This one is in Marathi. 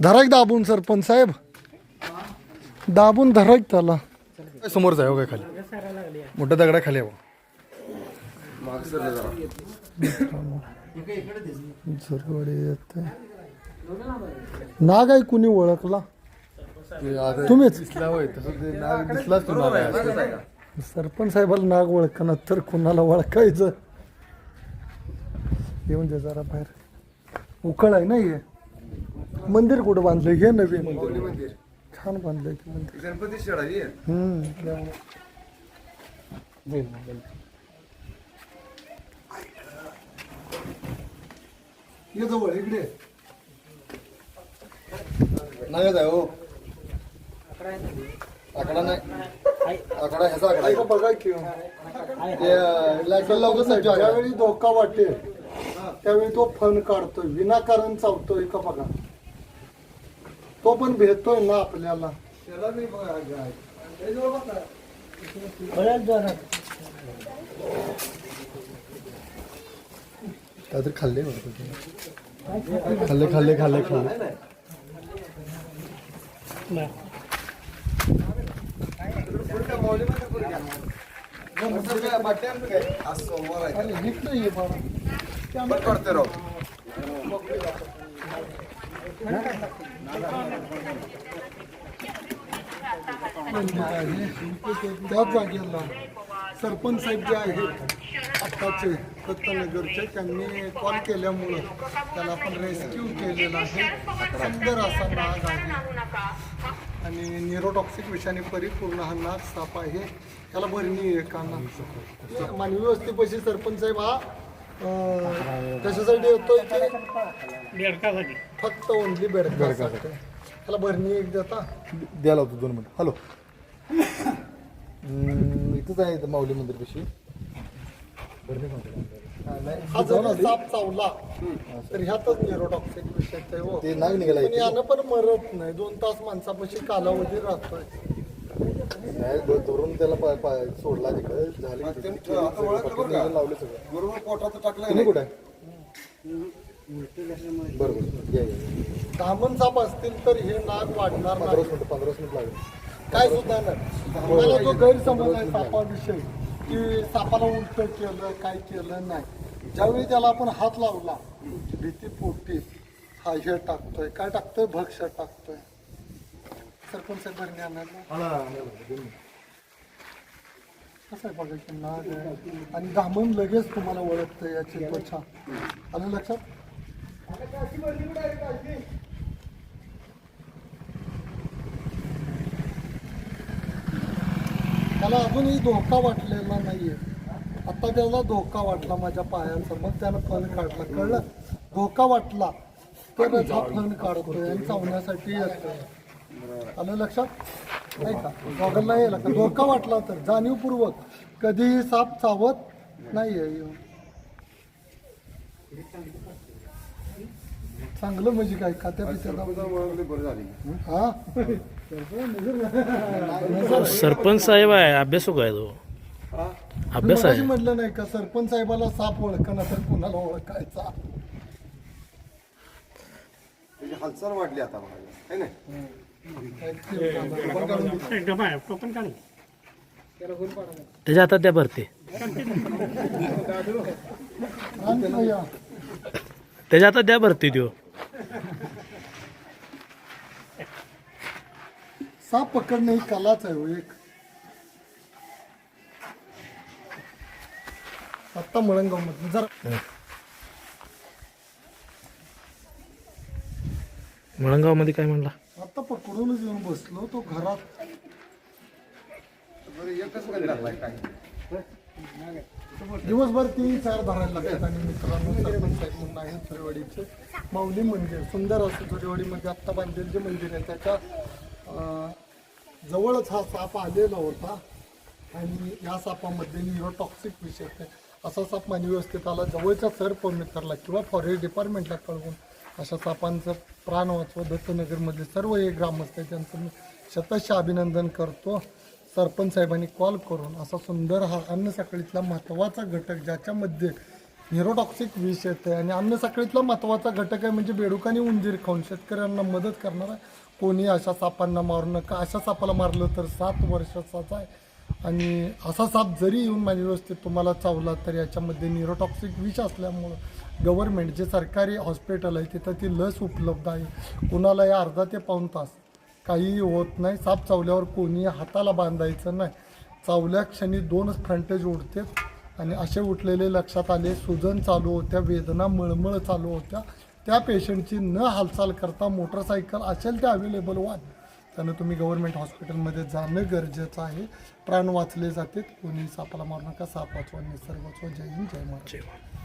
धराक दाबून सरपंच साहेब, दाबून धराक त्याला. समोरच आहे हो काय खाली, मोठ्या दगडा खाली आहे. नाग आहे कुणी ओळखला तुम्हीच? सरपंच साहेबाला नाग ओळखना तर कुणाला ओळखायचं? येऊन दे जरा बाहेर. उकळ आहे ना हे मंदिर. कुठं बांधलंय हे नवीन? छान बांधलंय ते मंदिर. गणपती शाळा ये जवळ इकडे नाही आहे हो. आकडा नाही, आकडा ह्याचा आकडा ऐका बघा की ज्यावेळी धोका वाटेल त्यावेळी तो फन काढतोय, विनाकारण चावतोय का बघा. तो पण भेटतोय ना आपल्याला. काहीतरी खाल्ले खाल्ले खाल्ले खाल्ले खाल्ले. त्याच जागेला सरपंच साहेब जे आहेत आत्ताचे दत्तनगरचे, त्यांनी कॉल केल्यामुळं त्याला आपण रेस्क्यू केलेला आहे. सुंदर असा नाग आहे आणि न्यूरोटॉक्सिक विषाने परिपूर्ण हा नाग साप आहे. त्याला भरणी आहे काना. मानवी वस्तीपाशी सरपंच साहेब हा कशासाठी येतोय ते फक्त ओनली बेडकासाठी. त्याला भरणी एक देता द्यायला होतो 2 मिनिट. हॅलो, इथंच आहे माऊली मंदिर पाशी. हा जर साप चावला तर ह्यातच न्यूरोटॉक्सिक विषय हो. ते नाग निघाला पण यानं पण मरत नाही. 2 तास माणसापाशी कालावधी राहतोय. धरून त्याला सोडला तिकडे झाले लावले सगळं बरोबर. पोटात टाकलं तुम्ही कुठे बरोबर. दामन साप असतील तर हे नाग वाढणार 15 मिनिट लागले. काय सुद्धा नाही. मला जो गैरसमज आहे सापाविषयी की सापाला उलट केलं काय केलं नाही. ज्यावेळी त्याला आपण हात लावला भीती पोटी हा हे टाकतोय, काय टाकतोय, भक्ष टाकतोय. सरपंच साहेब भरणी आणायला कसं आहे बघा की नाग आहे आणि दामन लगेच तुम्हाला ओळखतं याची त्वचा. आलं लक्षात? त्याला अजूनही धोका वाटलेला नाहीये. आता त्याला धोका वाटला माझ्या पायाचा, मग त्यानं फन काढला. कळलं? धोका वाटला तरच हा फन काढतोय आणि चावण्यासाठी येतोय. आलं लक्षात? नाही का? गॉगलला यायला का धोका वाटला तर जाणीवपूर्वक कधीही साप चावत नाहीये. चांगलं म्हणजे काय खात्या पित्याला हा सरपंच साहेब आहे, अभ्यासक आहे तो. अभ्यास आहे. म्हटलं नाही का सरपंच साहेबाला साप ओळखना तर कुणाला ओळखायचा? हालचाल वाढली आता मला ना. त्याच्या हातात त्या भरते, त्याच्या हातात द्या भरते त्यो. साप पकडणे ही कलाच आहे हो एक. आत्ता मळंगाव मध्ये जरा मळंगाव मध्ये काय म्हणला? आता पकडूनच येऊन बसलो तो घरात. दिवसभर 3-4 धरायला लागतात. आणि मित्रांनो सरपंच साहेब म्हणून आहे सुरेवाडीचे माऊली मंदिर. सुंदर असं सुरेवाडीमध्ये आत्ता बांधलेलं जे मंदिर आहे त्याच्या जवळच हा साप आलेला होता. आणि या सापामध्ये न्यूरोटॉक्सिक विषय आहे. असा साप मानवी व्यवस्थेत आला जवळच्या सर्प मित्राला किंवा फॉरेस्ट डिपार्टमेंटला कळवून अशा सापांचं प्राण वाचव. दत्तनगरमधले सर्व हे ग्रामस्थ आहेत त्यांचं मी शतश अभिनंदन करतो. सरपंच साहेबांनी कॉल करून असा सुंदर हा अन्न साखळीतला महत्त्वाचा घटक ज्याच्यामध्ये न्यूरोटॉक्सिक विष येते आणि अन्न साखळीतला महत्त्वाचा घटक आहे म्हणजे बेडूक आणि उंदीर खाऊन शेतकऱ्यांना मदत करणार आहे. कोणी अशा सापांना मारू नका. अशा सापाला मारलं तर 7 वर्षाचाच आहे आणि असा साप जरी येऊन माझ्या व्यवस्थित तुम्हाला चावला तर याच्यामध्ये न्यूरोटॉक्सिक विष असल्यामुळं गव्हर्नमेंट जे सरकारी हॉस्पिटल आहे तिथं ती लस उपलब्ध आहे. कुणालाही अर्धा ते पाऊण तास काहीही होत नाही. साप चावल्यावर कोणी हाताला बांधायचं नाही. चावल्या क्षणी 2 फ्रंटेज उडते आणि असे उठलेले लक्षात आले, सुजन चालू होत्या, वेदना मळमळ चालू होत्या. त्या पेशंटची न हालचाल करता मोटरसायकल असेल ते अवेलेबल व्हा. त्यानं तुम्ही गव्हर्नमेंट हॉस्पिटलमध्ये जाणं गरजेचं आहे. प्राण वाचले जातात. कोणी सापाला मारू नका. साप वाचवा, निसर्ग वाचवा. जय हिंद, जय महाराष्ट्र.